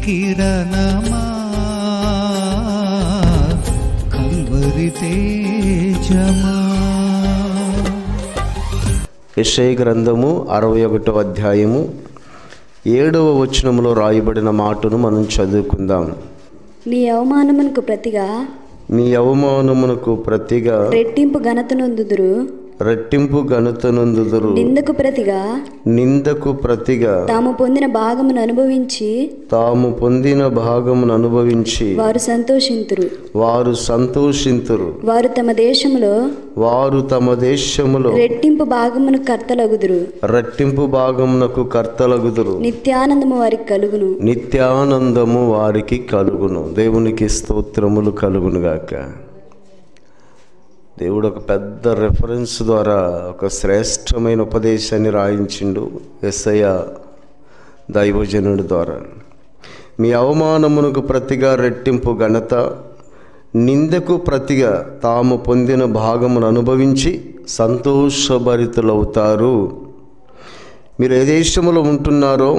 కిరణమా Calvary తేజమా. యెషయా గ్రంథము 61వ అధ్యాయము 7వ వచనములో రాయబడిన మాటను మనం చదువుకుందాం. నీ అవమానమునకు ప్రతిగా నీ అవమానమునకు ప్రతిగా రెట్టింపు ఘనతనొందుదురు. రెట్టింపు ఘనతనొందుదురు. నిందకు ప్రతిగా నిందకు ప్రతిగా తాము పొందిన భాగమును అనుభవించి వారు సంతోషింతురు. వారు తమ దేశములో రెట్టింపు భాగమునకు కర్తలగుదురు. నిత్యానందము వారికి కలుగును. దేవునికి స్తోత్రములు కలుగునుగాక. దేవుడు ఒక పెద్ద రెఫరెన్స్ ద్వారా ఒక శ్రేష్టమైన ఉపదేశాన్ని రాయించిండు యెషయా దైవజనుడి ద్వారా. మీ అవమానమునకు ప్రతిగా రెట్టింపు ఘనత, నిందకు ప్రతిగా తాము పొందిన భాగమును అనుభవించి సంతోషభరితులవుతారు. మీరు ఏ దేశంలో ఉంటున్నారో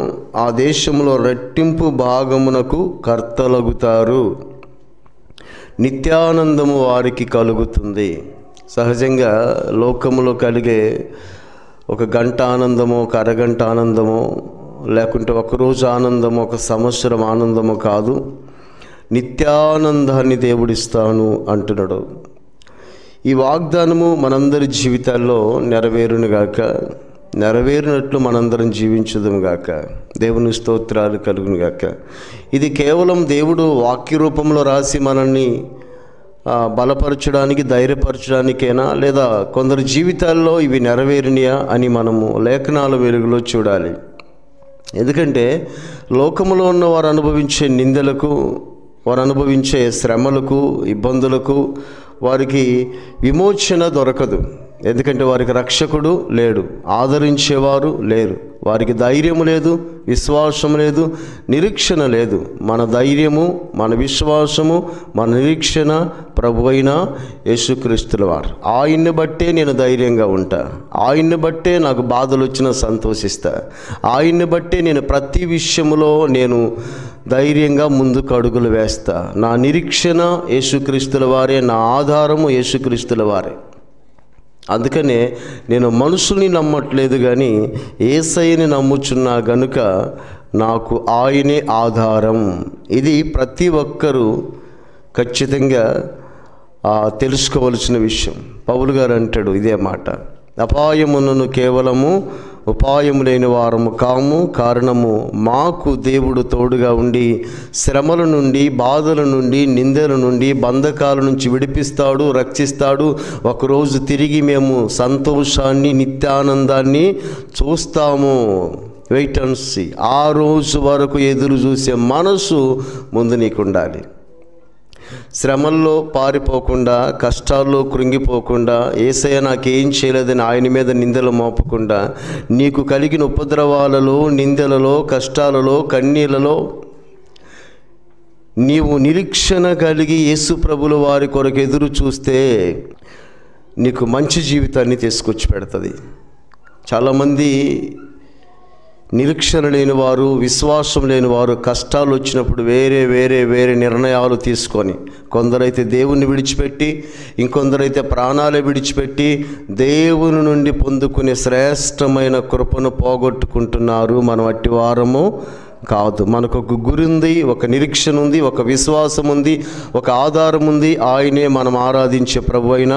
ఆ దేశంలో రెట్టింపు భాగమునకు కర్తలగుతారు. నిత్యానందము వారికి కలుగుతుంది. సహజంగా లోకములో కలిగే ఒక గంట ఆనందమో, ఒక అరగంట ఆనందమో, లేకుంటే ఒకరోజు ఆనందమో, ఒక సంవత్సరం ఆనందమో కాదు, నిత్యానందాన్ని దేవుడిస్తాను అంటున్నాడు. ఈ వాగ్దానము మనందరి జీవితాల్లో నెరవేరునుగాక. నెరవేరినట్లు మనందరం జీవించుదుము గాక. దేవుని స్తోత్రాలు కలుగును గాక. ఇది కేవలం దేవుడు వాక్య రూపంలో రాసి మనల్ని బలపరచడానికి, ధైర్యపరచడానికైనా, లేదా కొందరి జీవితాల్లో ఇవి నెరవేరినయా అని మనము లేఖనాల వెలుగులో చూడాలి. ఎందుకంటే లోకములో ఉన్న వారు అనుభవించే నిందలకు, వారు అనుభవించే శ్రమలకు, ఇబ్బందులకు వారికి విమోచన దొరకదు. ఎందుకంటే వారికి రక్షకుడు లేడు, ఆదరించేవారు లేరు, వారికి ధైర్యము లేదు, విశ్వాసం లేదు, నిరీక్షణ లేదు. మన ధైర్యము, మన విశ్వాసము, మన నిరీక్షణ ప్రభువైన యేసుక్రీస్తుల వారు. ఆయన్ని బట్టే నేను ధైర్యంగా ఉంటా, ఆయన్ని బట్టే నాకు బాధలు వచ్చినా సంతోషిస్తా, ఆయన్ని బట్టే నేను ప్రతి విషయంలో నేను ధైర్యంగా ముందుకు అడుగులు వేస్తా. నా నిరీక్షణ యేసుక్రీస్తుల వారే, నా ఆధారము యేసుక్రీస్తుల వారే. అందుకనే నేను మనుషుల్ని నమ్మట్లేదు, కానీ యేసయ్యని నమ్ముచున్నా గనుక నాకు ఆయనే ఆధారం. ఇది ప్రతి ఒక్కరూ ఖచ్చితంగా తెలుసుకోవలసిన విషయం. పౌలు గారు అంటాడు ఇదే మాట, అపాయమునను కేవలము ఉపాయం లేని వారము కాము, కారణము మాకు దేవుడు తోడుగా ఉండి శ్రమల నుండి, బాధల నుండి, నిందల నుండి, బంధకాల నుంచి విడిపిస్తాడు, రక్షిస్తాడు. ఒకరోజు తిరిగి మేము సంతోషాన్ని, నిత్యానందాన్ని చూస్తాము. Wait and see. ఆ రోజు వరకు ఎదురు చూసే మనసు ముందు నీకు ఉండాలి. శ్రమల్లో పారిపోకుండా, కష్టాల్లో కృంగిపోకుండా, యేసయ్య నాకేం చేయలేదని ఆయన మీద నిందలు మోపకుండా, నీకు కలిగిన ఉపద్రవాలలో, నిందలలో, కష్టాలలో, కన్నీళ్లలో నీవు నిరీక్షణ కలిగి యేసు ప్రభుల వారి కొరకు ఎదురు చూస్తే నీకు మంచి జీవితాన్ని తీసుకొచ్చి పెడుతుంది. చాలామంది నిరీక్షణ లేనివారు, విశ్వాసం లేనివారు కష్టాలు వచ్చినప్పుడు వేరే నిర్ణయాలు తీసుకొని, కొందరైతే దేవుణ్ణి విడిచిపెట్టి, ఇంకొందరైతే ప్రాణాలే విడిచిపెట్టి దేవుని నుండి పొందుకునే శ్రేష్టమైన కృపను పోగొట్టుకుంటున్నారు. మనం అట్టి వారము కాదు. మనకు ఒక గురి ఉంది, ఒక నిరీక్షణ ఉంది, ఒక విశ్వాసం ఉంది, ఒక ఆధారం ఉంది. ఆయనే మనం ఆరాధించే ప్రభు అయిన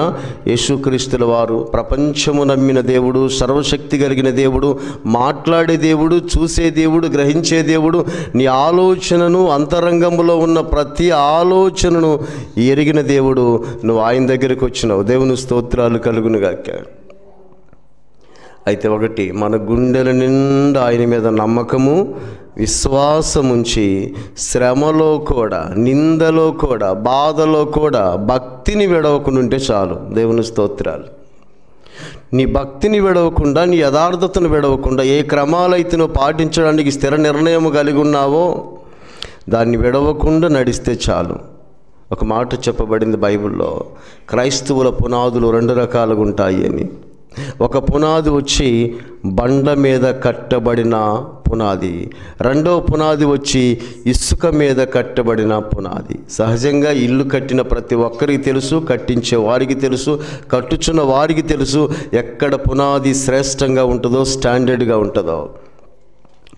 యేసుక్రీస్తుల వారు. ప్రపంచము నమ్మిన దేవుడు, సర్వశక్తి కలిగిన దేవుడు, మాట్లాడే దేవుడు, చూసే దేవుడు, గ్రహించే దేవుడు. నీ ఆలోచనను, అంతరంగంలో ఉన్న ప్రతి ఆలోచనను ఎరిగిన దేవుడు. నువ్వు ఆయన దగ్గరికి వచ్చినావు. దేవుని స్తోత్రాలు కలుగునుగాక. అయితే ఒకటి, మన గుండెల నిండా ఆయన మీద నమ్మకము, విశ్వాసముంచి శ్రమలో కూడా, నిందలో కూడా, బాధలో కూడా భక్తిని విడవకుండా చాలు. దేవుని స్తోత్రాలు. నీ భక్తిని విడవకుండా, నీ యథార్థతను విడవకుండా, ఏ క్రమాలైతే నువ్వు పాటించడానికి స్థిర నిర్ణయం కలిగి ఉన్నావో దాన్ని విడవకుండా నడిస్తే చాలు. ఒక మాట చెప్పబడింది బైబిల్లో, క్రైస్తవుల పునాదులు 2 రకాలుగా ఉంటాయి అని. ఒక పునాది వచ్చి బండ మీద కట్టబడిన పునాది, రెండవ పునాది వచ్చి ఇసుక మీద కట్టబడిన పునాది. సహజంగా ఇల్లు కట్టిన ప్రతి ఒక్కరికి తెలుసు, కట్టించే వారికి తెలుసు, కట్టుచున్న వారికి తెలుసు ఎక్కడ పునాది శ్రేష్టంగా ఉంటుందో, స్టాండర్డ్గా ఉంటుందో.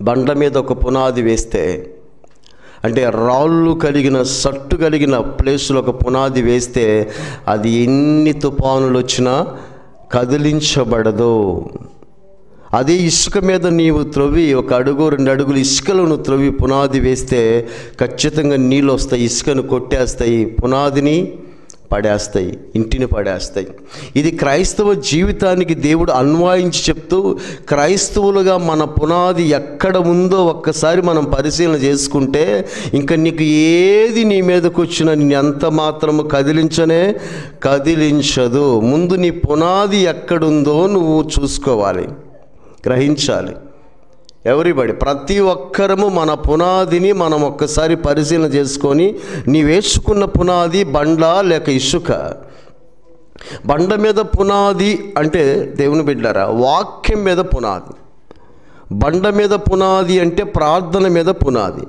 బండ మీద ఒక పునాది వేస్తే, అంటే రాళ్ళు కలిగిన సట్టు కలిగిన ప్లేసులో ఒక పునాది వేస్తే అది ఎన్ని తుఫానులు వచ్చినా కదిలించబడదు. అదే ఇసుక మీద నీవు త్రవ్వి, ఒక అడుగు 2 అడుగులు ఇసుకలో నువ్వు త్రవ్వి పునాది వేస్తే ఖచ్చితంగా నీళ్ళు వస్తాయి, ఇసుకను కొట్టేస్తాయి, పునాదిని పడేస్తాయి, ఇంటిని పడేస్తాయి. ఇది క్రైస్తవ జీవితానికి దేవుడు అన్వయించి చెప్తూ, క్రైస్తవులుగా మన పునాది ఎక్కడ ఉందో ఒక్కసారి మనం పరిశీలన చేసుకుంటే ఇంకా నీకు ఏది నీ మీదకు వచ్చినా నేను ఎంత మాత్రము కదిలించదు. ముందు నీ పునాది ఎక్కడుందో నువ్వు చూసుకోవాలి, గ్రహించాలి. ఎవరిబడి ప్రతి ఒక్కరము మన పునాదిని మనం ఒక్కసారి పరిశీలన చేసుకొని, నీ వేసుకున్న పునాది బండ లేక ఇసుక. బండ మీద పునాది అంటే దేవుని బిడ్డలారా వాక్యం మీద పునాది. బండ మీద పునాది అంటే ప్రార్థన మీద పునాది.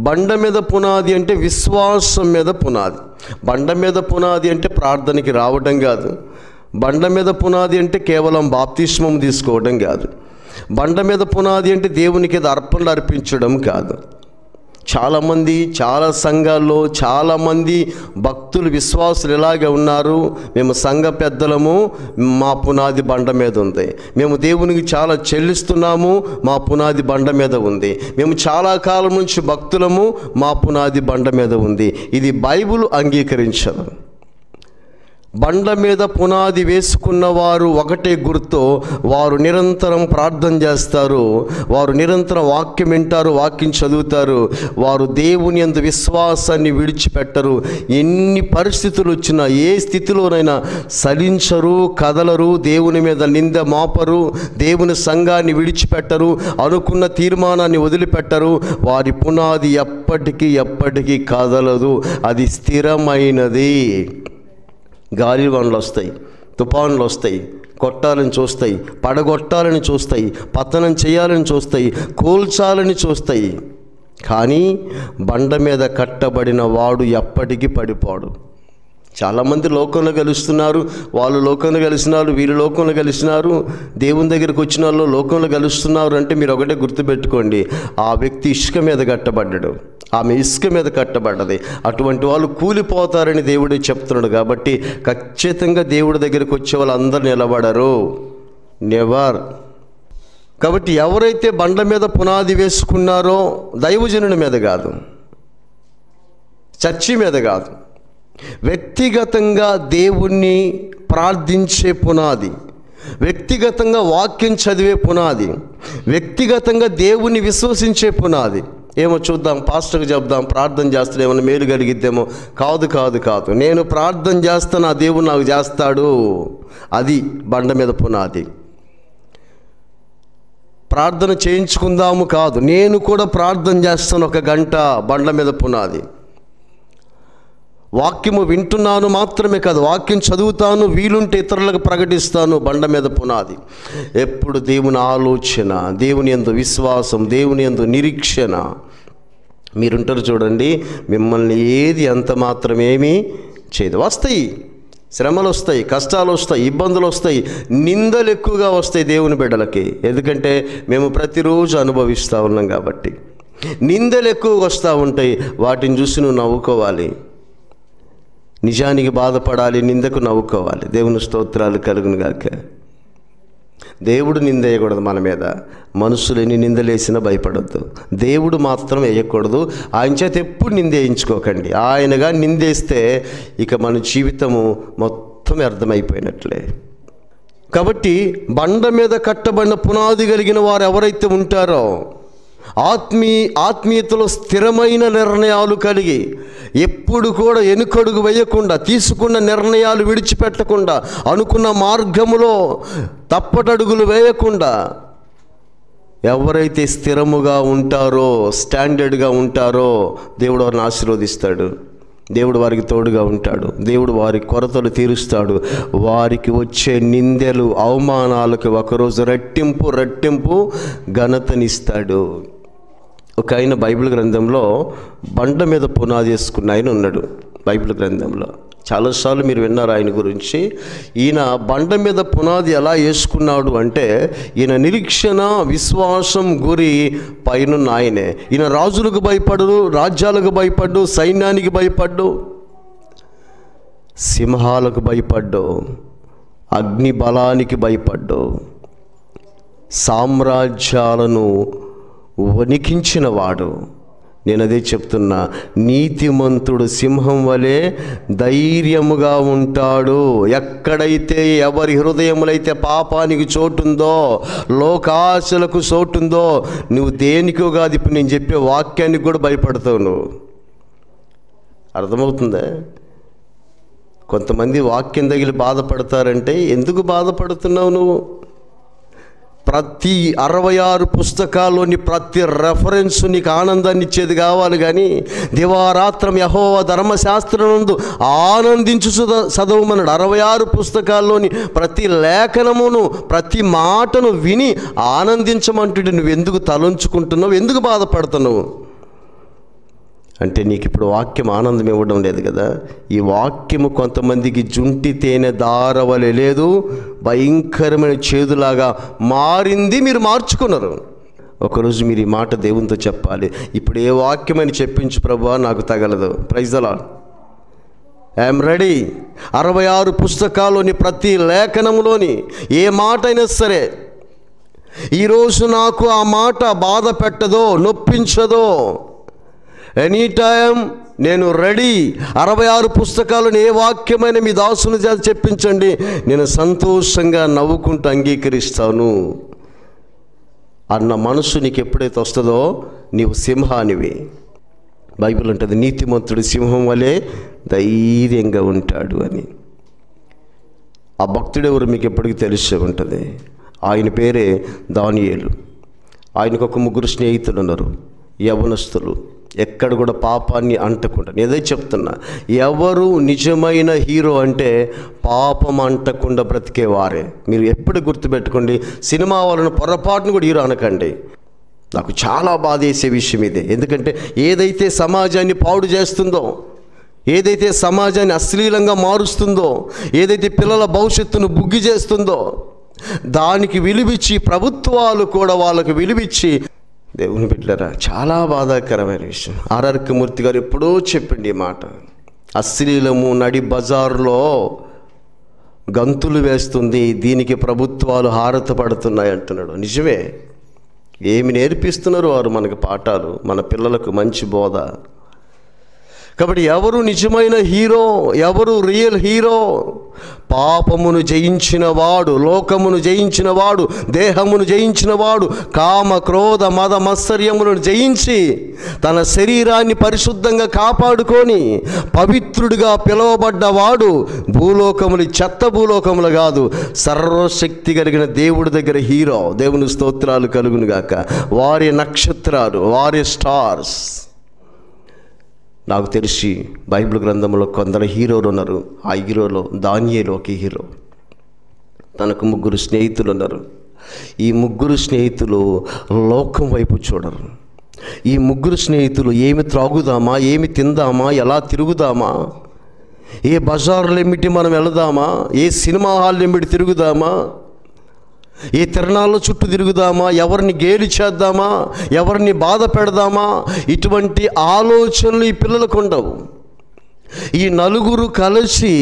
బండ మీద పునాది అంటే విశ్వాసం మీద పునాది. బండ మీద పునాది అంటే ప్రార్థనకి రావడం కాదు. బండ మీద పునాది అంటే కేవలం బాప్తిస్మం తీసుకోవడం కాదు. బండ మీద పునాది అంటే దేవునికి అర్పణలు అర్పించడం కాదు. చాలామంది, చాలా సంఘాల్లో చాలామంది భక్తులు, విశ్వాసులు ఇలాగే ఉన్నారు. మేము సంఘ పెద్దలము, మా పునాది బండ మీద ఉంది. మేము దేవునికి చాలా చెల్లిస్తున్నాము, మా పునాది బండ మీద ఉంది. మేము చాలా కాలం నుంచి భక్తులము, మా పునాది బండ మీద ఉంది. ఇది బైబిల్ అంగీకరించదు. బండ మీద పునాది వేసుకున్న వారు ఒకటే గుర్తు, వారు నిరంతరం ప్రార్థన చేస్తారు, వారు నిరంతరం వాక్యం వింటారు, వాక్యం చదువుతారు, వారు దేవుని యందు విశ్వాసాన్ని విడిచిపెట్టరు. ఎన్ని పరిస్థితులు వచ్చినా, ఏ స్థితిలోనైనా సలించరు, కదలరు, దేవుని మీద నింద మోపరు, దేవుని సంఘాన్ని విడిచిపెట్టరు, అనుకున్న తీర్మానాన్ని వదిలిపెట్టరు. వారి పునాది ఎప్పటికీ కదలదు, అది స్థిరమైనది. గాలివానలు వస్తాయి, తుఫానులు వస్తాయి, కొట్టాలని చూస్తాయి, పడగొట్టాలని చూస్తాయి, పతనం చేయాలని చూస్తాయి, కూల్చాలని చూస్తాయి. కానీ బండ మీద కట్టబడిన వాడు ఎప్పటికీ పడిపోడు. చాలామంది లోకంలో కలుస్తున్నారు, వాళ్ళు లోకంలో కలిసినారు, వీళ్ళు లోకంలో కలిసినారు, దేవుని దగ్గరికి వచ్చిన వాళ్ళు లోకంలో కలుస్తున్నారు అంటే మీరు ఒకటే గుర్తుపెట్టుకోండి, ఆ వ్యక్తి ఇసుక మీద కట్టబడ్డాడు, ఆమె ఇసుక మీద కట్టబడ్డది. అటువంటి వాళ్ళు కూలిపోతారని దేవుడే చెప్తున్నాడు. కాబట్టి ఖచ్చితంగా దేవుడి దగ్గరికి వచ్చే వాళ్ళు అందరూ నిలబడరు, నెవర్. కాబట్టి ఎవరైతే బండ మీద పునాది వేసుకున్నారో, దైవజనుని మీద కాదు, చర్చి మీద కాదు, వ్యక్తిగతంగా దేవుణ్ణి ప్రార్థించే పునాది, వ్యక్తిగతంగా వాక్యం చదివే పునాది, వ్యక్తిగతంగా దేవుణ్ణి విశ్వసించే పునాది. ఏమో చూద్దాం, పాస్టర్కి చెప్దాం, ప్రార్థన చేస్తాడు, ఏమైనా మేలు కలిగిద్దేమో. కాదు, నేను ప్రార్థన చేస్తాను, ఆ దేవుడు నాకు చేస్తాడు. అది బండ మీద పునాది. ప్రార్థన చేయించుకుందాము కాదు, నేను కూడా ప్రార్థన చేస్తాను 1 గంట, బండ మీద పునాది. వాక్యము వింటున్నాను మాత్రమే కాదు, వాక్యం చదువుతాను, వీలుంటే ఇతరులకు ప్రకటిస్తాను, బండ మీద పునాది. ఎప్పుడు దేవుని ఆలోచన, దేవుని యందు విశ్వాసం, దేవుని యందు నిరీక్షణ. మీరుంటారు చూడండి, మిమ్మల్ని ఏది అంత మాత్రమేమీ చేయదు. వస్తాయి శ్రమలు, వస్తాయి కష్టాలు, వస్తాయి ఇబ్బందులు, వస్తాయి నిందలు ఎక్కువగా వస్తాయి దేవుని బిడ్డలకి. ఎందుకంటే మేము ప్రతిరోజు అనుభవిస్తూ ఉన్నాం కాబట్టి నిందలు ఎక్కువగా వస్తూ ఉంటాయి. వాటిని చూసి నువ్వు నవ్వుకోవాలి, నిజానికి బాధపడాలి, నిందకు నవ్వుకోవాలి. దేవుని స్తోత్రాలు కలుగును గాక. దేవుడు నింద వేయకూడదు మన మీద, మనుషులు ఎన్ని నిందలేసినా భయపడొద్దు. దేవుడు మాత్రం వేయకూడదు. ఆయన చేత ఎప్పుడు నింద వేయించుకోకండి. ఆయనగా నిందేస్తే ఇక మన జీవితము మొత్తం వ్యర్థమైపోయినట్లే. కాబట్టి బండ మీద కట్టబడిన పునాది కలిగిన వారు ఎవరైతే ఉంటారో, ఆత్మీయతలో స్థిరమైన నిర్ణయాలు కలిగి, ఎప్పుడు కూడా వెనుకడుగు వేయకుండా, తీసుకున్న నిర్ణయాలు విడిచిపెట్టకుండా, అనుకున్న మార్గములో తప్పటడుగులు వేయకుండా ఎవరైతే స్థిరముగా ఉంటారో, స్టాండర్డ్గా ఉంటారో, దేవుడు వారిని ఆశీర్వదిస్తాడు. దేవుడు వారికి తోడుగా ఉంటాడు. దేవుడు వారి కొరతలు తీరుస్తాడు. వారికి వచ్చే నిందెలు అవమానాలకు ఒకరోజు రెట్టింపు ఘనతనిస్తాడు. ఒక ఆయన బైబిల్ గ్రంథంలో బండ మీద పునాది వేసుకున్న ఆయన ఉన్నాడు. బైబిల్ గ్రంథంలో చాలాసార్లు మీరు విన్నారు ఆయన గురించి. ఈయన బండ మీద పునాది ఎలా వేసుకున్నాడు అంటే, ఈయన నిరీక్షణ, విశ్వాసం, గురి పైనున్న ఆయనే. ఈయన రాజులకు భయపడు, రాజ్యాలకు భయపడ్డు, సైన్యానికి భయపడ్డు, సింహాలకు భయపడ్డు, అగ్ని బలానికి భయపడ్డు, సామ్రాజ్యాలను వణికించిన వాడు. నేను అదే చెప్తున్నా, నీతిమంతుడు సింహం వలె ధైర్యముగా ఉంటాడు. ఎక్కడైతే ఎవరి హృదయములైతే పాపానికి చోటుందో, లోకాశలకు చోటుందో, నువ్వు దేనికో కాదు, ఇప్పుడు నేను చెప్పే వాక్యానికి కూడా భయపడతావు. నువ్వు అర్థమవుతుందా? కొంతమంది వాక్యం తగిలి బాధపడతారంటే, ఎందుకు బాధపడుతున్నావు నువ్వు? ప్రతి 66 పుస్తకాల్లోని ప్రతి రెఫరెన్స్ నీకు ఆనందాన్ని ఇచ్చేది కావాలి, కానీ దివారాత్రం యెహోవా ధర్మశాస్త్రమునందు ఆనందించు చదవమన్నాడు. 66 పుస్తకాల్లోని ప్రతి లేఖనమును, ప్రతి మాటను విని ఆనందించమంటుంటే నువ్వు ఎందుకు తలంచుకుంటున్నావు? ఎందుకు బాధపడుతున్నావు? అంటే నీకు ఇప్పుడు వాక్యం ఆనందం ఇవ్వడం లేదు కదా. ఈ వాక్యము కొంతమందికి జుంటి తేనె దారవలే లేదు, భయంకరమైన చేదులాగా మారింది. మీరు మార్చుకున్నారు. ఒకరోజు మీరు ఈ మాట దేవునితో చెప్పాలి. ఇప్పుడు ఏ వాక్యమని చెప్పించు ప్రభువా, నాకు తగలదు. Praise the Lord. I'm ready. 66 పుస్తకాల్లోని ప్రతి లేఖనంలోని ఏ మాట అయినా సరే, ఈరోజు నాకు ఆ మాట బాధ పెట్టదో, నొప్పించదో, ఎనీ టైం నేను రెడీ. 66 పుస్తకాలను ఏ వాక్యమైన మీ దాసుని చేత చెప్పించండి, నేను సంతోషంగా నవ్వుకుంటూ అంగీకరిస్తాను అన్న మనసు నీకు ఎప్పుడైతే వస్తుందో, నీవు సింహానివి. బైబిల్ ఉంటుంది, నీతిమంతుడు సింహం వలె ధైర్యంగా ఉంటాడు అని. ఆ భక్తుడెవరు మీకు ఎప్పటికీ తెలిసే ఉంటుంది. ఆయన పేరే దానియేలు. ఆయనకు ఒక 3 స్నేహితులు ఉన్నారు, యవనస్తులు. ఎక్కడ కూడా పాపాన్ని అంటకుండా. నేనే చెప్తున్నా, ఎవరు నిజమైన హీరో అంటే పాపం అంటకుండా బ్రతికేవారే. మీరు ఎప్పుడు గుర్తుపెట్టుకోండి. సినిమా వాళ్ళను పొరపాటును కూడా హీరో అనకండి. నాకు చాలా బాధ వేసే విషయం ఇదే. ఎందుకంటే ఏదైతే సమాజాన్ని పాడు చేస్తుందో, ఏదైతే సమాజాన్ని అశ్లీలంగా మారుస్తుందో, ఏదైతే పిల్లల భవిష్యత్తును బుగ్గి చేస్తుందో, దానికి విలువిచ్చి ప్రభుత్వాలు కూడా వాళ్ళకు విలువిచ్చి, దేవుని బిడ్డలారా, చాలా బాధాకరమైన విషయం. ఆర్ఆర్ మూర్తి గారు ఎప్పుడో చెప్పిండి ఈ మాట. అశ్లీలము నడి బజారులో గంతులు వేస్తుంది, దీనికి ప్రభుత్వాలు హారత పడుతున్నాయి అంటున్నాడు. నిజమే. ఏమి నేర్పిస్తున్నారు వారు మనకు పాఠాలు, మన పిల్లలకు మంచి బోధ. కాబట్టి ఎవరు నిజమైన హీరో, ఎవరు రియల్ హీరో? పాపమును జయించినవాడు, లోకమును జయించినవాడు, దేహమును జయించినవాడు, కామ క్రోధ మద మత్సర్యములను జయించి తన శరీరాన్ని పరిశుద్ధంగా కాపాడుకొని పవిత్రుడిగా పిలువబడ్డవాడు భూలోకములు, చెత్త భూలోకములు కాదు, సర్వశక్తి కలిగిన దేవుడి దగ్గర హీరో. దేవుని స్తోత్రాలు కలుగును గాక. వారి నక్షత్రాలు, వారి స్టార్స్. నాకు తెలిసి బైబిల్ గ్రంథంలో కొందరు హీరోలు ఉన్నారు. ఆ హీరోలో దానియేలు ఒక హీరో. తనకు 3 స్నేహితులు ఉన్నారు. ఈ 3 స్నేహితులు లోకం వైపు చూడరు. ఈ 3 స్నేహితులు ఏమి త్రాగుదామా, ఏమి తిందామా, ఎలా తిరుగుదామా, ఏ బజార్లు ఏమిటి మనం వెళదామా, ఏ సినిమా హాల్ ఏమిటి తిరుగుదామా, ఏ తిరణాల చుట్టూ తిరుగుదామా, ఎవరిని గేలి చేద్దామా, ఎవరిని బాధ పెడదామా, ఇటువంటి ఆలోచనలు ఈ పిల్లలకు ఉండవు. ఈ 4 కలిసి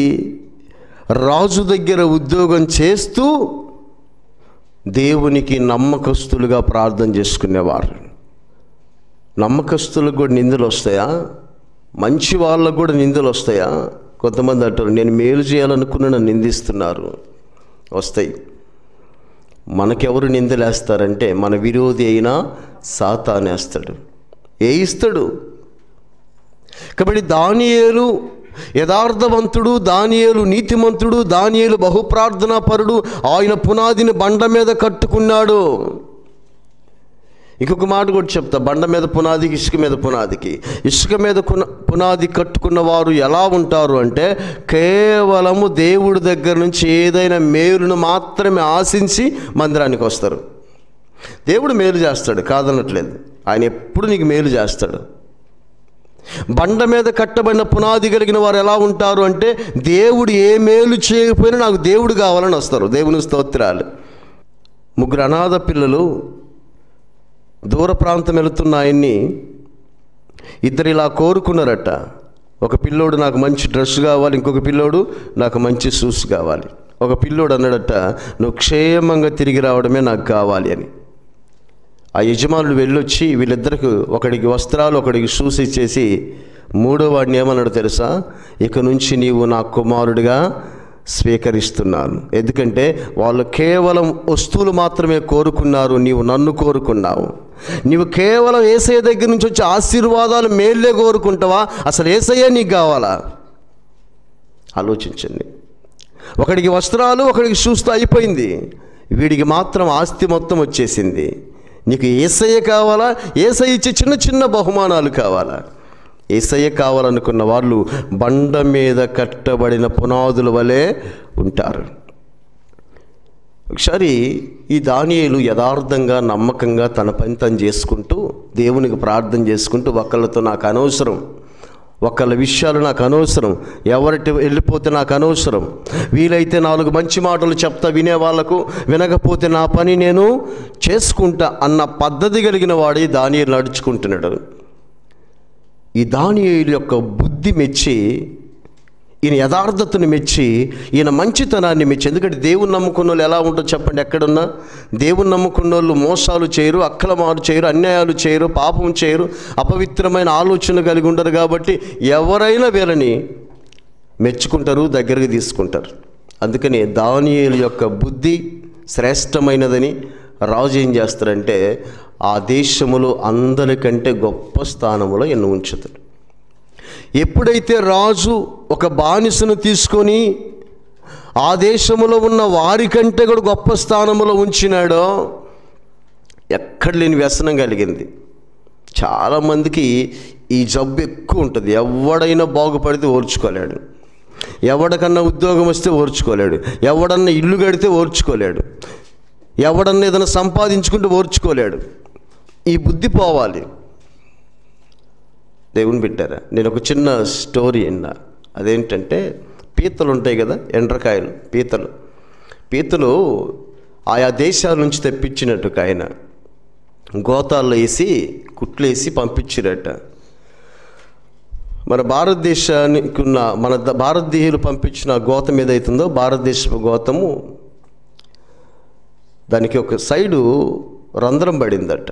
రాజు దగ్గర ఉద్యోగం చేస్తూ దేవునికి నమ్మకస్తులుగా ప్రార్థన చేసుకునేవారు. నమ్మకస్తులకు కూడా నిందలు వస్తాయా? మంచి వాళ్ళకు కూడా నిందలు వస్తాయా? కొంతమంది అంటారు, నేను మేలు చేయాలనుకున్న నన్ను నిందిస్తున్నారు. వస్తాయి. మనకెవరు నిందలేస్తారంటే మన విరోధి అయినా సాతానేస్తాడు, వేయిస్తాడు. కాబట్టి దానియేలు యథార్థవంతుడు, దానియేలు నీతిమంతుడు, దానియేలు బహుప్రార్థనాపరుడు. ఆయన పునాదిని బండ మీద కట్టుకున్నాడు. ఇంకొక మాట కూడా చెప్తా, బండ మీద పునాదికి, ఇసుక మీద పునాదికి. ఇసుక మీద పునాది కట్టుకున్న వారు ఎలా ఉంటారు అంటే కేవలము దేవుడి దగ్గర నుంచి ఏదైనా మేలును మాత్రమే ఆశించి మందిరానికి వస్తారు. దేవుడు మేలు చేస్తాడు, కాదనట్లేదు, ఆయన ఎప్పుడు నీకు మేలు చేస్తాడు. బండ మీద కట్టబడిన పునాది కలిగిన వారు ఎలా ఉంటారు అంటే దేవుడు ఏ మేలు చేయకపోయినా నాకు దేవుడు కావాలని వస్తారు. దేవుని స్తోత్రాలు. 3 అనాథ పిల్లలు దూర ప్రాంతం వెళుతున్న ఆయన్ని 2 ఇలా కోరుకున్నారట. ఒక పిల్లోడు నాకు మంచి డ్రెస్ కావాలి, ఇంకొక పిల్లోడు నాకు మంచి షూస్ కావాలి. ఒక పిల్లోడు అన్నాడట, నువ్వు క్షేమంగా తిరిగి రావడమే నాకు కావాలి అని. ఆ యజమానులు వెళ్ళొచ్చి వీళ్ళిద్దరికి, ఒకడికి వస్త్రాలు ఒకడికి షూస్ ఇచ్చేసి 3వ వాడిని ఏమన్నాడు తెలుసా? ఇక నుంచి నీవు నా కుమారుడిగా స్వీకరిస్తున్నాను. ఎందుకంటే వాళ్ళు కేవలం వస్తువులు మాత్రమే కోరుకున్నారు, నీవు నన్ను కోరుకున్నావు. నీవు కేవలం యేసయ్య దగ్గర నుంచి వచ్చే ఆశీర్వాదాలు, మేళ్ళే కోరుకుంటావా? అసలు యేసయ్య నీకు కావాలా? ఆలోచించండి. ఒకడికి వస్త్రాలు ఒకడికి షూస్తో అయిపోయింది, వీడికి మాత్రం ఆస్తి మొత్తం వచ్చేసింది. నీకు యేసయ్య కావాలా? యేసయ్య ఇచ్చే చిన్న చిన్న బహుమానాలు కావాలా? యేసయ్య కావాలనుకున్న వాళ్ళు బండ మీద కట్టబడిన పునాదుల వలె ఉంటారు. ఒకసారి ఈ దానియేలు యథార్థంగా, నమ్మకంగా తన పని తను చేసుకుంటూ దేవునికి ప్రార్థన చేసుకుంటూ, ఒకళ్ళతో నాకు అనవసరం, ఒకళ్ళ విషయాలు నాకు అనవసరం, ఎవరికి వెళ్ళిపోతే నాకు అనవసరం, వీలైతే 4 మంచి మాటలు చెప్తా వినే వాళ్ళకు, వినకపోతే నా పని నేను చేసుకుంటా అన్న పద్ధతి కలిగిన వాడే దానియేలు నడుచుకుంటున్నాడు. ఈ దానియేలు యొక్క బుద్ధి మెచ్చి, ఈయన యథార్థతను మెచ్చి, ఈయన మంచితనాన్ని మెచ్చి. ఎందుకంటే దేవుని నమ్ముకున్న వాళ్ళు ఎలా ఉంటుందో చెప్పండి? ఎక్కడున్నా దేవుని నమ్ముకున్న వాళ్ళు మోసాలు చేయరు, అక్రమాలు చేయరు, అన్యాయాలు చేయరు, పాపం చేయరు, అపవిత్రమైన ఆలోచనలు కలిగి ఉండరు. కాబట్టి ఎవరైనా వీళ్ళని మెచ్చుకుంటారు, దగ్గరికి తీసుకుంటారు. అందుకని దానియేలు యొక్క బుద్ధి శ్రేష్టమైనదని రాజు ఏం చేస్తారంటే ఆ దేశములో అందరికంటే గొప్ప స్థానంలో ఈయన ఉంచుతాడు. ఎప్పుడైతే రాజు ఒక బానిసను తీసుకొని ఆ దేశంలో ఉన్న వారికంటే కూడా గొప్ప స్థానంలో ఉంచినాడో ఎక్కడ లేని వ్యసనం కలిగింది. చాలామందికి ఈ జబ్బు ఎక్కువ ఉంటుంది. ఎవడైనా బాగుపడితే ఓర్చుకోలేడు, ఎవడికన్నా ఉద్యోగం వస్తే ఓర్చుకోలేడు, ఎవడన్నా ఇల్లు కడితే ఓర్చుకోలేడు, ఎవడన్నా ఏదైనా సంపాదించుకుంటే ఓర్చుకోలేడు. ఈ బుద్ధి పోవాలి. దేవుని బిడ్డారా, నేను ఒక చిన్న స్టోరీ విన్నా. అదేంటంటే పీతలు ఉంటాయి కదా, ఎండ్రకాయలు, పీతలు ఆయా దేశాల నుంచి తెప్పించినట్టు ఆయన గోతాల్లో వేసి కుట్లు వేసి పంపించిరట. మన భారతదేశానికి ఉన్న భారతదేశీయులు పంపించిన గోతం ఏదైతుందో, భారతదేశపు గోతము, దానికి ఒక సైడు రంధ్రం పడిందట.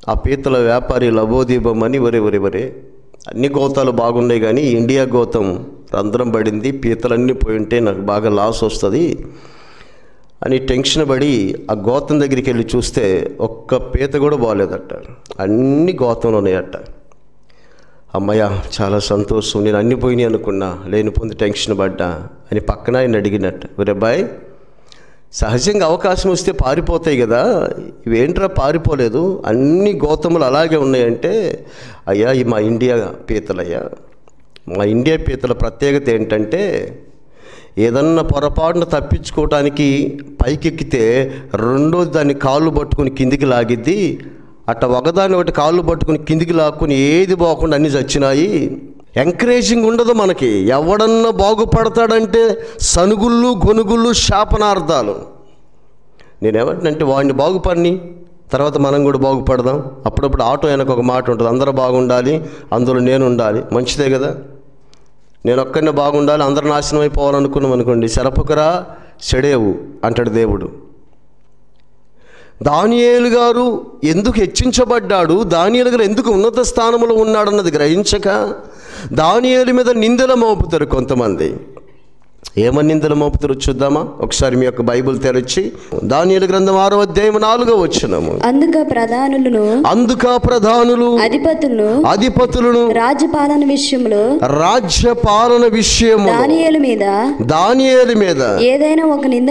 ఆ పీతల వ్యాపారి లబోదీపం అని వరే అన్ని గోతాలు బాగున్నాయి కానీ ఇండియా గోతం రంధ్రం పడింది, పీతలన్నీ పోయి ఉంటే నాకు బాగా లాస్ వస్తుంది అని టెన్షన్ పడి ఆ గోతం దగ్గరికి వెళ్ళి చూస్తే ఒక్క పీత కూడా బాగలేదట, అన్ని గోతంలో ఉన్నాయట. అమ్మయ్య చాలా సంతోషం, నేను అన్ని పోయినాయి అనుకున్నా, లేనిపోంది టెన్షన్ పడ్డా అని పక్కన ఆయన అడిగినట్టు. ఒరే బాయ్, సహజంగా అవకాశం వస్తే పారిపోతాయి కదా, ఇవేంట్రా పారిపోలేదు, అన్ని గోతములు అలాగే ఉన్నాయంటే, అయ్యా ఈ మా ఇండియా పీతలయ్యా, మా ఇండియా పీతల ప్రత్యేకత ఏంటంటే ఏదన్నా పొరపాటున తప్పించుకోవటానికి పైకెక్కితే రెండోది దాన్ని కాళ్ళు పట్టుకుని కిందికి లాగిద్ది, అట్ట ఒకదాన్ని ఒకటి కాళ్ళు పట్టుకుని కిందికి లాక్కుని ఏది పోకుండా అన్నీ చచ్చినాయి. ఎంకరేజింగ్ ఉండదు మనకి. ఎవడన్నా బాగుపడతాడంటే సనుగుళ్ళు, గొనుగుళ్ళు, శాపనార్థాలు. నేనేమంటానంటే వాడిని బాగుపడిని తర్వాత మనం కూడా బాగుపడదాం. అప్పుడప్పుడు ఆటో వెనక ఒక మాట ఉంటుంది, అందరూ బాగుండాలి, అందులో నేను ఉండాలి. మంచిదే కదా. నేను ఒక్కరిని బాగుండాలి, అందరూ నాశనం అయిపోవాలనుకున్నాం అనుకోండి, సెరపుకరా చెడేవు అంటాడు దేవుడు. దానియేలు గారు ఎందుకు హెచ్చించబడ్డాడు, దానియేలు గారు ఎందుకు ఉన్నత స్థానంలో ఉన్నాడన్నది గ్రహించక దానియేలు మీద నిందలు మోపుతారు కొంతమంది. ఏమని నిందలు మోపుతారో చూద్దామా? ఒకసారి మీ యొక్క బైబిల్ తెరచి దానియేలు గ్రంథం 6వ అధ్యాయం 4వ వచనము. అందుక ప్రధానులు అధిపతులను రాజ్యపాలన విషయము దానియేలు మీద ఏదైనా ఒక నింద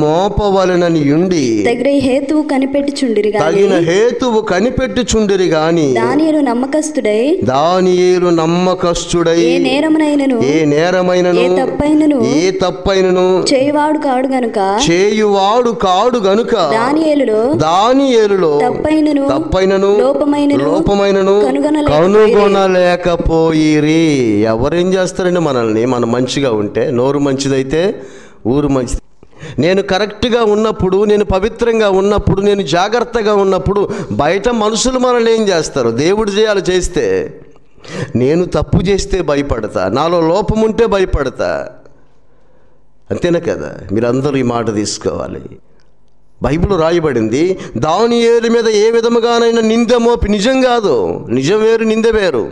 మోపవలనని ఉండి తగిన హేతువు కనిపెట్టుచుండిరి గాని దానియేలు నమ్మకస్తుడై ఏ నేరమైనను ఏ తప్పైనను చేయువాడు కాడు గనుక దానియేలులో తప్పైనను లోపమైనను కనుగొనలేకపోయిరి. ఎవరేం చేస్తారండి మనల్ని? మనం మంచిగా ఉంటే, నోరు మంచిదైతే ఊరు మంచిది. నేను కరెక్ట్గా ఉన్నప్పుడు, నేను పవిత్రంగా ఉన్నప్పుడు, నేను జాగ్రత్తగా ఉన్నప్పుడు బయట మనుషులు మనల్ని ఏం చేస్తారు? దేవుడు చేయాలి చేస్తే. నేను తప్పు చేస్తే భయపడతా, నాలో లోపం ఉంటే భయపడతా. అంతేనా కదా? మీరందరూ ఈ మాట తీసుకోవాలి. బైబిల్ రాయబడింది, దానియేలు మీద ఏ విధముగానైనా నింద మోపి, నిజం కాదు, నిజం వేరు నింద వేరు.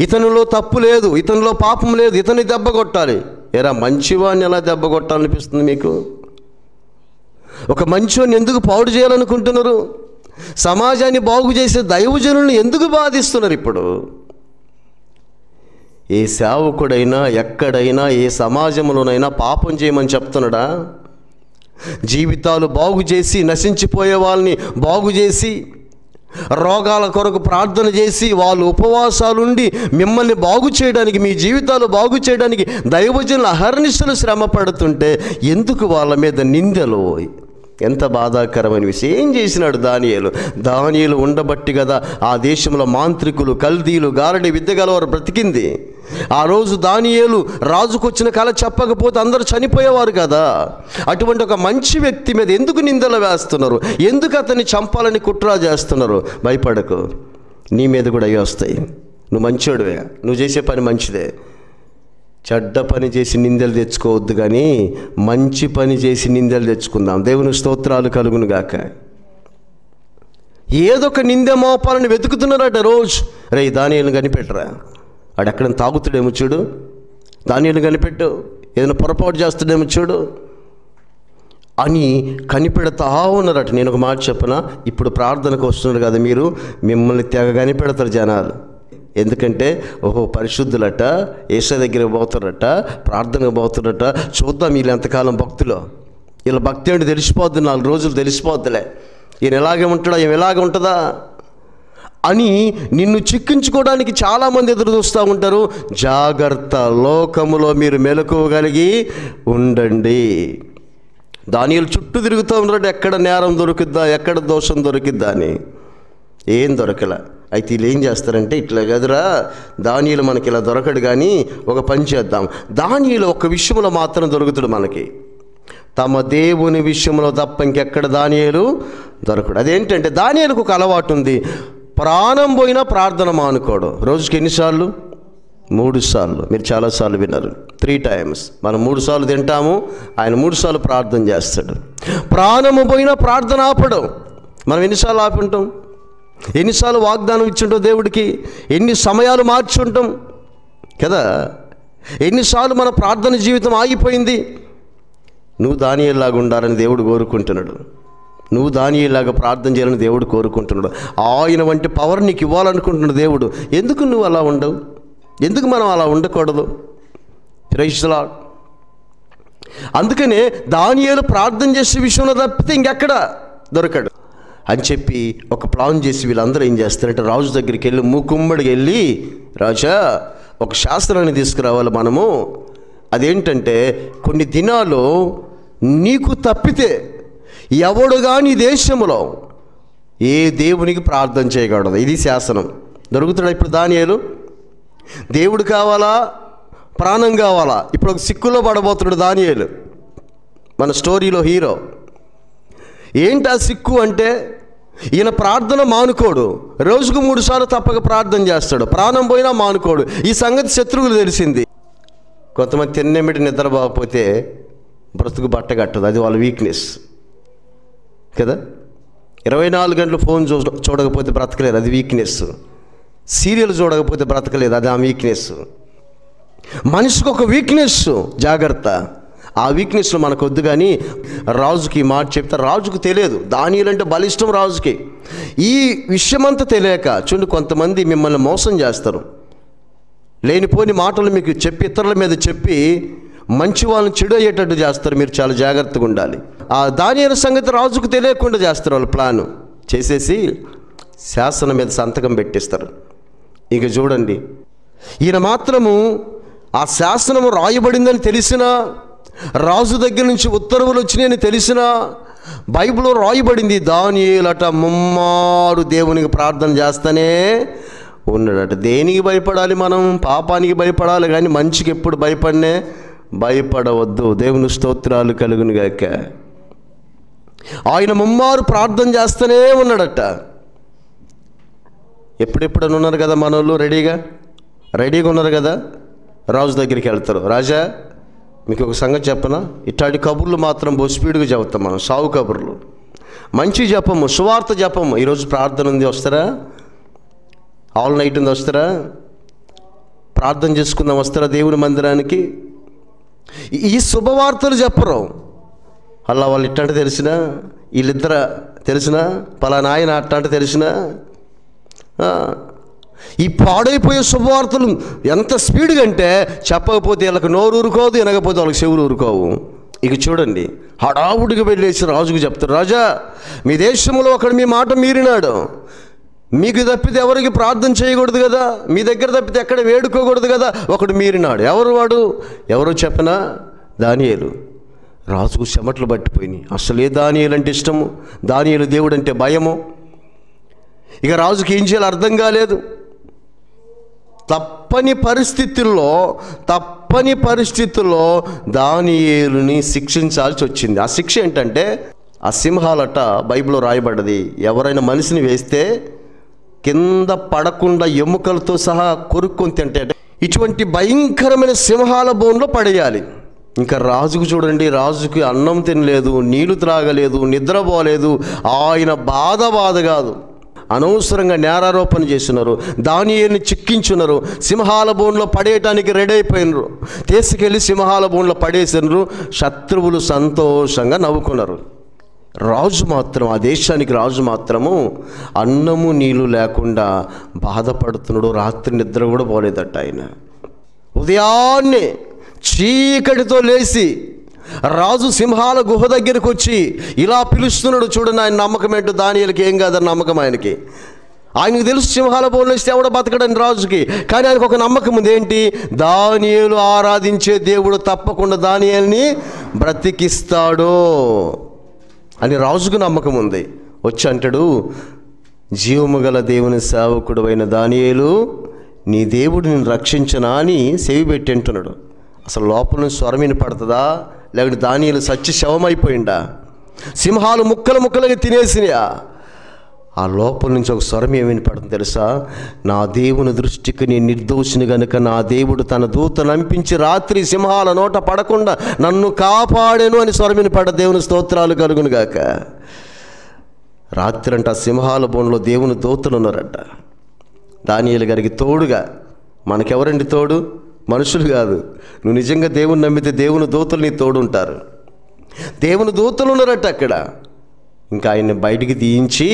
ఇతనిలో తప్పు లేదు, ఇతనిలో పాపం లేదు, ఇతని దెబ్బ కొట్టాలి. ఎరా మంచివాడిని ఎలా దెబ్బ కొట్టాలనిపిస్తుంది మీకు? ఒక మంచివాడిని ఎందుకు పాడు చేయాలనుకుంటున్నారు? సమాజాన్ని బాగు చేసే దైవజనులను ఎందుకు బాధిస్తున్నారు? ఇప్పుడు ఏ సేవకుడైనా ఎక్కడైనా ఏ సమాజంలోనైనా పాపం చేయమని చెప్తున్నాడా? జీవితాలు బాగు చేసి నశించిపోయే వాళ్ళని బాగు చేసి, రోగాల కొరకు ప్రార్థన చేసి, వాళ్ళు ఉపవాసాలుండి మిమ్మల్ని బాగు చేయడానికి, మీ జీవితాలు బాగు చేయడానికి దైవజనులు అహర్నిశలు శ్రమ పడుతుంటే ఎందుకు వాళ్ళ మీద నిందలు? ఎంత బాధాకరమైన విషయం. ఏం చేసినాడు దానియేలు ఉండబట్టి కదా ఆ దేశంలో మాంత్రికులు, కల్దీలు, గారడి విద్య గలవారు బ్రతికింది. ఆ రోజు దానియేలు రాజుకొచ్చిన కళ చెప్పకపోతే అందరూ చనిపోయేవారు కదా. అటువంటి ఒక మంచి వ్యక్తి మీద ఎందుకు నిందలు వేస్తున్నారు? ఎందుకు అతన్ని చంపాలని కుట్ర చేస్తున్నారు? భయపడకు, నీ మీద కూడా అవి వస్తాయి. నువ్వు మంచోడివే, నువ్వు చేసే పని మంచిదే. చెడ్డ పని చేసి నిందలు తెచ్చుకోవద్దు, కానీ మంచి పని చేసి నిందలు తెచ్చుకుందాం. దేవుని స్తోత్రాలు కలుగును గాక. ఏదొక నింద మోపాలని వెతుకుతున్నారట రోజు. రే దానియేలుని కనిపెట్టరా, ఆడెక్కడ తాగుతాడేమో చూడు, దానియేలుని కనిపెట్టు, ఏదైనా పొరపాటు చేస్తాడేమో చూడు అని కనిపెడతా ఉన్నారట. నేను ఒక మాట చెప్పనా, ఇప్పుడు ప్రార్థనకు వస్తున్నారు కదా మీరు, మిమ్మల్ని తెగ కనిపెడతారు జనాలు. ఎందుకంటే ఓహో పరిశుద్ధులట, యేసయ్య దగ్గరికి పోతారట, ప్రార్థనకు పోతారట, చూద్దాం వీళ్ళు ఎంతకాలం భక్తులో, వీళ్ళ భక్తి అంటే తెలిసిపోద్ది, 4 రోజులు తెలిసిపోద్దిలే, ఈయన ఎలాగే ఉంటాడా, ఈమె ఎలాగే ఉంటుందా అని నిన్ను చిక్కించుకోవడానికి చాలామంది ఎదురు చూస్తూ ఉంటారు. జాగ్రత్త, లోకములో మీరు మెలకువగలిగి ఉండండి. దానియేలు చుట్టూ తిరుగుతూ ఉన్నాడు, ఎక్కడ నేరం దొరుకుద్దా, ఎక్కడ దోషం దొరికిద్దా అని. ఏం దొరకలా. అయితే వీళ్ళు ఏం చేస్తారంటే, ఇట్లా కదరా దానియేలు మనకి ఇలా దొరకడు, కానీ ఒక పని చేద్దాం, దానియేలు ఒక విషయంలో మాత్రం దొరుకుతాడు మనకి, తమ దేవుని విషయంలో తప్ప ఇంకెక్కడ దానియేలు దొరకడు. అదేంటంటే దానియేలుకు ఒక అలవాటు ఉంది, ప్రాణం పోయినా ప్రార్థన మానుకోడు. రోజుకి ఎన్నిసార్లు? 3 సార్లు. మీరు చాలాసార్లు విన్నారు, 3 times. మనం 3 సార్లు తింటాము, ఆయన 3 సార్లు ప్రార్థన చేస్తాడు. ప్రాణము పోయినా ప్రార్థన ఆపడం. మనం ఎన్నిసార్లు ఆపి ఉంటాం? ఎన్నిసార్లు వాగ్దానం ఇచ్చుంటాం దేవుడికి? ఎన్ని సమయాలు మార్చుంటాం కదా? ఎన్నిసార్లు మన ప్రార్థన జీవితం ఆగిపోయింది? నువ్వు దానియేలులాగా ఉండాలని దేవుడు కోరుకుంటున్నాడు. నువ్వు దానియేలులాగా ప్రార్థన చేయాలని దేవుడు కోరుకుంటున్నాడు. ఆయన వంటి పవర్ నీకు ఇవ్వాలనుకుంటున్నాడు దేవుడు. ఎందుకు నువ్వు అలా ఉండవు? ఎందుకు మనం అలా ఉండకూడదు? Praise the lord. అందుకనే దానియేలు ప్రార్థన చేసే విషయంలో తప్పితే ఇంకెక్కడ దొరకడు అని చెప్పి ఒక ప్లాన్ చేసి వీళ్ళందరూ ఏం చేస్తారంటే, రాజు దగ్గరికి వెళ్ళి మూకుమ్మడికి వెళ్ళి, రాజా ఒక శాస్త్రాన్ని తీసుకురావాలి మనము. అదేంటంటే, కొన్ని దినాలు నీకు తప్పితే ఎవడు కానీ దేశంలో ఏ దేవునికి ప్రార్థన చేయకూడదు. ఇది శాసనం. దొరుకుతాడు ఇప్పుడు దానియేలు? దేవుడు కావాలా, ప్రాణం కావాలా? ఇప్పుడు ఒక సిక్కులో పడబోతున్నాడు దానియేలు, మన స్టోరీలో హీరో. ఏంటి ఆ సిక్కు అంటే, ఈయన ప్రార్థన మానుకోడు, రోజుకు 3 సార్లు తప్పక ప్రార్థన చేస్తాడు, ప్రాణం పోయినా మానుకోడు. ఈ సంగతి శత్రువులు తెలిసింది. కొంతమంది తిన్నెమిటి నిద్రపోకపోతే బ్రతుకు బట్ట కట్టదు, అది వాళ్ళ వీక్నెస్ కదా. 24 గంటలు ఫోన్ చూడకపోతే బ్రతకలేదు, అది వీక్నెస్. సీరియల్ చూడకపోతే బ్రతకలేదు, అది ఆ వీక్నెస్. మనిషికి ఒక వీక్నెస్, జాగ్రత్త. ఆ వీక్నెస్లో మనకు వద్దు. కానీ రాజుకి మాట చెప్తే రాజుకు తెలియదు. దానియేలు అంటే బలిష్టం రాజుకి. ఈ విషయమంతా తెలియక చూడండి, కొంతమంది మిమ్మల్ని మోసం చేస్తారు. లేనిపోని మాటలు మీకు చెప్పి, ఇతరుల మీద చెప్పి మంచి వాళ్ళని చెడు అయ్యేటట్టు చేస్తారు. మీరు చాలా జాగ్రత్తగా ఉండాలి. ఆ దానియేలు సంగతి రాజుకు తెలియకుండా చేస్తారు. వాళ్ళు ప్లాను చేసేసి శాసనం మీద సంతకం పెట్టిస్తారు. ఇక చూడండి, ఈయన మాత్రము ఆ శాసనము రాయబడిందని తెలిసినా, రాజు దగ్గర నుంచి ఉత్తర్వులు వచ్చినాయని తెలిసినా, బైబిల్లో రాయబడింది దానియేలట ముమ్మారు దేవునికి ప్రార్థన చేస్తానే ఉన్నాడట. దేనికి భయపడాలి మనం? పాపానికి భయపడాలి కానీ మంచికి ఎప్పుడు భయపడవద్దు. దేవుని స్తోత్రాలు కలుగును గాక. ఆయన ముమ్మారు ప్రార్థన చేస్తూనే ఉన్నాడట. ఎప్పుడెప్పుడని ఉన్నారు కదా మనోళ్ళు, రెడీగా ఉన్నారు కదా. రాజు దగ్గరికి వెళ్తారు. రాజా, మీకు ఒక సంగతి చెప్పనా? ఇట్లాంటి కబుర్లు మాత్రం స్పీడ్గా చెబుతాం మనం, సావు కబుర్లు. మంచి చెప్పము, సువార్త చెప్పము. ఈరోజు ప్రార్థన ఉంది, వస్తారా? ఆల్ నైట్ ఉంది, వస్తారా? ప్రార్థన చేసుకుందాం, వస్తారా దేవుని మందిరానికి? ఈ శుభవార్తలు చెప్పరు. అలా వాళ్ళు ఇట్లాంటి తెలిసినా, వీళ్ళిద్దరు తెలిసినా, పలానా ఆయన అట్లాంటి తెలిసినా, ఈ పాడైపోయే శుభవార్తలు ఎంత స్పీడ్గా అంటే చెప్పకపోతే వీళ్ళకి నోరు ఊరుకోదు, వినకపోతే వాళ్ళకి చెవులు ఊరుకోవు. ఇక చూడండి, హడావుడిగా వెళ్ళేసి రాజుకు చెప్తారు, రాజా, మీ దేశంలో ఒకడు మీ మాట మీరినాడు. మీకు తప్పితే ఎవరికి ప్రార్థన చేయకూడదు కదా, మీ దగ్గర తప్పితే ఎక్కడ వేడుకోకూడదు కదా, ఒకడు మీరినాడు. ఎవరు వాడు? ఎవరో చెప్పనా? దానియేలు. రాజుకు చెమట్లు పట్టిపోయినాయి. అసలే దానియేలు అంటే ఇష్టము, దానియేలు దేవుడు అంటే భయము. ఇక రాజుకి ఏం చేయాలో అర్థం కాలేదు. తప్పని పరిస్థితుల్లో దానియేలుని శిక్షించాల్సి వచ్చింది. ఆ శిక్ష ఏంటంటే, ఆ సింహాలట బైబిల్లో రాయబడ్డది, ఎవరైనా మనిషిని వేస్తే కింద పడకుండా ఎముకలతో సహా కొరుక్కొని తింటే ఇటువంటి భయంకరమైన సింహాల బోన్లో పడేయాలి. ఇంకా రాజుకు చూడండి, రాజుకి అన్నం తినలేదు, నీళ్లు త్రాగలేదు, నిద్రపోలేదు. ఆయన బాధ కాదు, అనవసరంగా నేరారోపణ చేస్తున్నారు, దానియేలుని చిక్కించున్నారు, సింహాల బోన్లో పడేయటానికి రెడీ అయిపోయినారు. తీసుకెళ్ళి సింహాల బోన్లో పడేసినారు. శత్రువులు సంతోషంగా నవ్వుకున్నారు. రాజు మాత్రం, ఆ దేశానికి రాజు మాత్రము అన్నము నీళ్ళు లేకుండా బాధపడుతున్నాడు. రాత్రి నిద్ర కూడా పోలేదట ఆయన. ఉదయాన్నే చీకటితో లేచి రాజు సింహాల గుహ దగ్గరికి వచ్చి ఇలా పిలుస్తున్నాడు. చూడండి, ఆయన నమ్మకం ఏంటో. దానియేలుకి ఏం కాదని నమ్మకం ఆయనకి. ఆయనకు తెలుసు సింహాల బోన్లో వేస్తే ఎవడో బతకడని రాజుకి. కానీ ఆయనకు ఒక నమ్మకం ఉంది. ఏంటి? దానియేలు ఆరాధించే దేవుడు తప్పకుండా దానియేలుని బ్రతికిస్తాడు అని రాజుకు నమ్మకం ఉంది. వచ్చి అంటాడు, జీవము గల దేవుని సేవకుడు అయిన దానియేలు, నీ దేవుడు నిన్ను రక్షించనా అని సెవి పెట్టి అంటున్నాడు. అసలు లోపల నుంచి స్వరం వినపడుతుందా, లేకుంటే దానియేలు సచ్చి శవమైపోయిందా? సింహాలు ముక్కలుగా తినేసినాయా? ఆ లోపల నుంచి ఒక స్వరం ఏమి వినపడుతుంది తెలుసా? నా దేవుని దృష్టికి నేను నిర్దోషిని గనుక నా దేవుడు తన దూతను పంపించి రాత్రి సింహాల నోట పడకుండా నన్ను కాపాడెను అని స్వరం వినపడ్డ. దేవుని స్తోత్రాలు కలుగును గాక. రాత్రి అంట సింహాల బోన్లో దేవుని దూతలు ఉన్నారట దానియేలు గారికి తోడుగా. మనకెవరండి తోడు? మనుషులు కాదు. నువ్వు నిజంగా దేవుని నమ్మితే దేవుని దూతలు నీ తోడు ఉంటారు. దేవుని దూతలు ఉన్నారట అక్కడ. ఇంకా ఆయన్ని బయటికి తీయించి,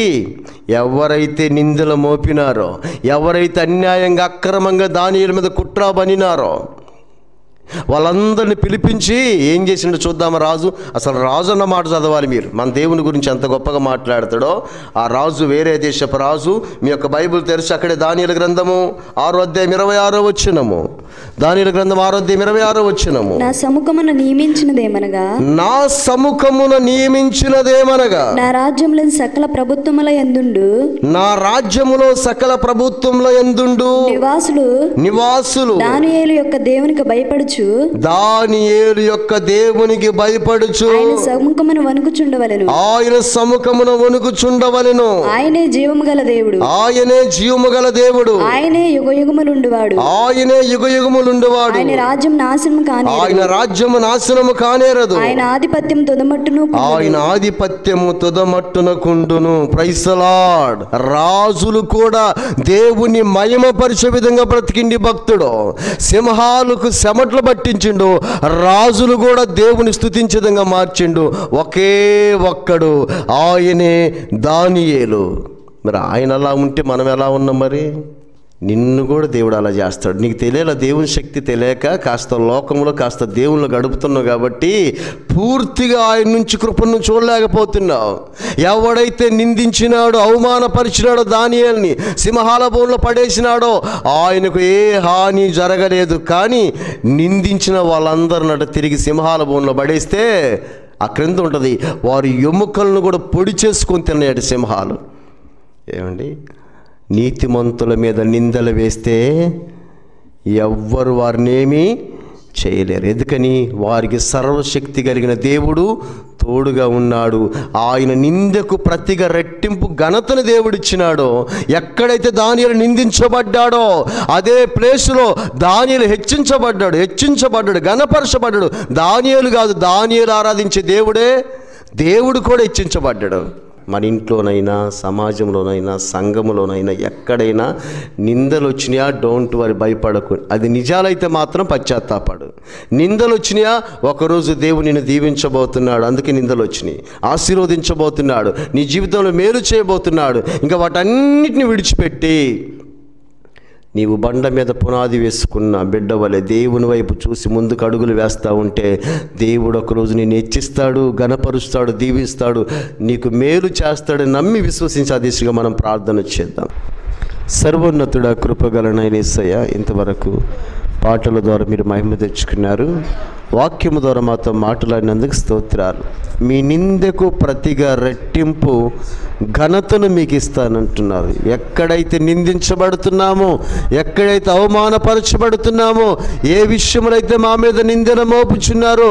ఎవరైతే నిందలు మోపినారో, ఎవరైతే అన్యాయంగా అక్రమంగా దానియేలు మీద కుట్ర బనినారో వాళ్ళందరిని పిలిపించి ఏం చేసిండో చూద్దామా రాజు. అసలు రాజు అన్న మాట చదవాలి మీరు. మన దేవుని గురించి ఎంత గొప్పగా మాట్లాడతాడో. ఆ రాజు వేరే దేశపు రాజు. మీ యొక్క బైబిల్ తెరిచి అక్కడే దానియేలు గ్రంథము 6వ అధ్యాయం 26వ వచనము. దానియేలు గ్రంథం 6వ అధ్యాయం 26వ వచనము. నా సముఖమున నియమించినదేమనగా నా రాజ్యములో సకల ప్రభుత్వముల యందుండు నివాసులు దానియేలు యొక్క దేవునికి భయపడుచు భయపడుచు దానియేలు యొక్క దేవునికి భయపడుచు ఆయన సముఖమున వణుకుచుండవలెను. ఆయన సముఖమున వణుకుచుండవలెను. ఆయనే జీవము గల దేవుడు. ఆయనే జీవము గల దేవుడు. ఆయనే యుగయుగములుండువాడు. ఆయనే యుగయుగములుండువాడు. ఆయన రాజ్యం నాశనము కానేరదు. ఆయన రాజ్యము నాశనము కానేరదు. ఆయన ఆధిపత్యం తుదమట్టును ఆయన ఆధిపత్యము తుదమట్టునకుండును. Praise the Lord. రాజులు కూడా దేవుని మహిమపరిచే విధంగా బ్రతికిండి భక్తుడు. సింహాలకు చెమట్లు పట్టించిండు, రాజులు కూడా దేవుని స్తుతించే విధంగా మార్చిండు. ఒకే ఒక్కడు, ఆయనే దానియేలు. మరి ఆయన అలా ఉంటే మనం ఎలా ఉన్నాం? మరి నిన్ను కూడా దేవుడు అలా చేస్తాడు. నీకు తెలియలా, దేవుని శక్తి తెలియక కాస్త లోకంలో కాస్త దేవుళ్ళు గడుపుతున్నావు కాబట్టి పూర్తిగా ఆయన నుంచి కృపను చూడలేకపోతున్నావు. ఎవడైతే నిందించినాడో, అవమానపరిచినాడో, దానియేలుని సింహాల బోన్లో పడేసినాడో ఆయనకు ఏ హాని జరగలేదు. కానీ నిందించిన వాళ్ళందరినట తిరిగి సింహాల బోన్లో పడేస్తే ఆ క్రింద ఉంటుంది, వారి ఎముకలను కూడా పొడి చేసుకొని తిన్నాడు సింహాలు. ఏమండి, నీతిమంతుల మీద నిందలు వేస్తే ఎవ్వరు వారినేమీ చేయలేరు. ఎందుకని? వారికి సర్వశక్తి కలిగిన దేవుడు తోడుగా ఉన్నాడు. ఆయన నిందకు ప్రతిగా రెట్టింపు ఘనతను దేవుడిచ్చినాడో, ఎక్కడైతే దానియేలు నిందించబడ్డాడో అదే ప్లేసులో దానియేలు హెచ్చించబడ్డాడు, ఘనపరచబడ్డాడు. దానియేలు కాదు, దానియేలు ఆరాధించే దేవుడు కూడా హెచ్చించబడ్డాడు. మన ఇంట్లోనైనా, సమాజంలోనైనా, సంఘములోనైనా, ఎక్కడైనా నిందలు వచ్చినాయా, డోంట్ వరీ, భయపడకు. అది నిజాలైతే మాత్రం పశ్చాత్తాపడు. నిందలు వచ్చినాయా, ఒకరోజు దేవుడు నిన్ను దీవించబోతున్నాడు, అందుకే నిందలు వచ్చినాయి. ఆశీర్వదించబోతున్నాడు, నీ జీవితంలో మేలు చేయబోతున్నాడు. ఇంకా వాటన్నిటిని విడిచిపెట్టి నీవు బండ మీద పునాది వేసుకున్న బిడ్డ వలె దేవుని వైపు చూసి ముందుకు అడుగులు వేస్తూ ఉంటే దేవుడు ఒకరోజు నిన్ను హెచ్చిస్తాడు, ఘనపరుస్తాడు, దీవిస్తాడు, నీకు మేలు చేస్తాడని నమ్మి విశ్వసించి ఆ దిశగా మనం ప్రార్థన చేద్దాం. సర్వోన్నతుడా, కృపగలనైన యేసయ్య, ఇంతవరకు పాటల ద్వారా మీరు మహిమ తెచ్చుకున్నారు. వాక్యము ద్వారా మాతో మాట్లాడినందుకు స్తోత్రాలు. మీ నిందకు ప్రతిగా రెట్టింపు ఘనతను మీకు ఇస్తానంటున్నారు. ఎక్కడైతే నిందించబడుతున్నామో, ఎక్కడైతే అవమానపరచబడుతున్నామో, ఏ విషయములైతే మా మీద నిందన మోపుచున్నారో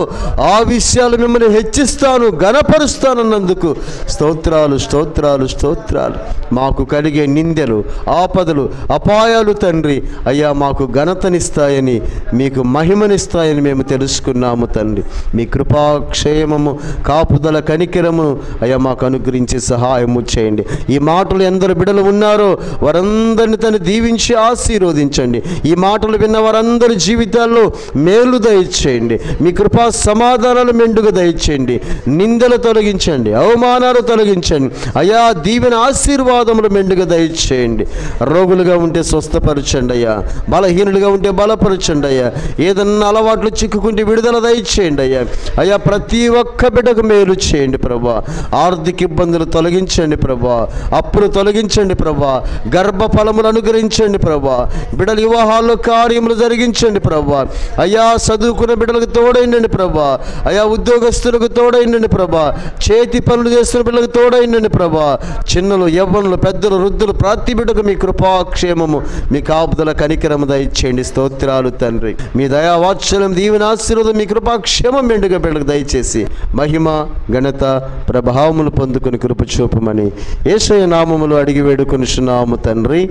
ఆ విషయాలు మిమ్మల్ని హెచ్చిస్తాను, ఘనపరుస్తానన్నందుకు స్తోత్రాలు, స్తోత్రాలు, స్తోత్రాలు. మాకు కలిగే నిందలు, ఆపదలు, అపాయాలు తండ్రి అయ్యా మాకు ఘనతనిస్తాయని, మీకు మహిమనిస్తాయని మేము తెలుసుకున్నాము తండ్రి. మీ కృపాక్షేమము, కాపుదల, కనికరము అయ్యా మాకు అనుగ్రహించి సహాయము చేయండి. ఈ మాటలు ఎందరు బిడ్డలు ఉన్నారో వారందరిని తను దీవించి ఆశీర్వదించండి. ఈ మాటలు విన్న వారందరి జీవితాల్లో మేలు దయచేయండి. మీ కృపా సమాధానాలు మెండుగా దయచేయండి. నిందలు తొలగించండి, అవమానాలు తొలగించండి అయ్యా. దీవెన ఆశీర్వాదములు మెండుగా దయచేయండి. రోగులుగా ఉంటే స్వస్థపరచండి అయ్యా, బలహీనులుగా ఉంటే బలపరచండి అయ్యా. ఏదన్నా అలవాట్లు చిక్కుకుంటే విడుదల దయచేయండి అయ్యా. అయ్యా ప్రతి ఒక్క బిడ్డకు మేలు చేయండి ప్రభా. ఆర్థిక ఇబ్బందులు తొలగించండి ప్రభా, అప్పులు తొలగించండి ప్రభా, గర్భఫలములు అనుగ్రహించండి ప్రభా. బిడ్డల వివాహాల్లో కార్యములు జరిగించండి ప్రభా. అయ్యా చదువుకున్న బిడ్డలకు తోడైండండి ప్రభా. అయ్యా ఉద్యోగస్తులకు తోడైండండి ప్రభా. చేతి పనులు చేస్తున్న బిడ్డలకు తోడైండండి ప్రభా. చిన్నలు, యవ్వనులు, పెద్దలు, వృద్ధులు ప్రతి బిడ్డకు మీ కృపాక్షేమము, మీ కాపుదల, కనికరము దయచేయండి. స్తోత్రాలు తండ్రి. మీ దయా వాత్సల్యం, దీవెన, ఆశీర్వాదం, మీ కృపాక్షేమం మెండుగా బిడ్డలకు దయచేసి మహిమ, ఘనత, ప్రభావములు పొందుకుని కృప చూపమని యేసయ్య నామములో అడిగి వేడుకొనుచున్నాము తండ్రి.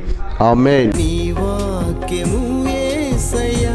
ఆమేన్. నీ వాక్యము యేసయ్య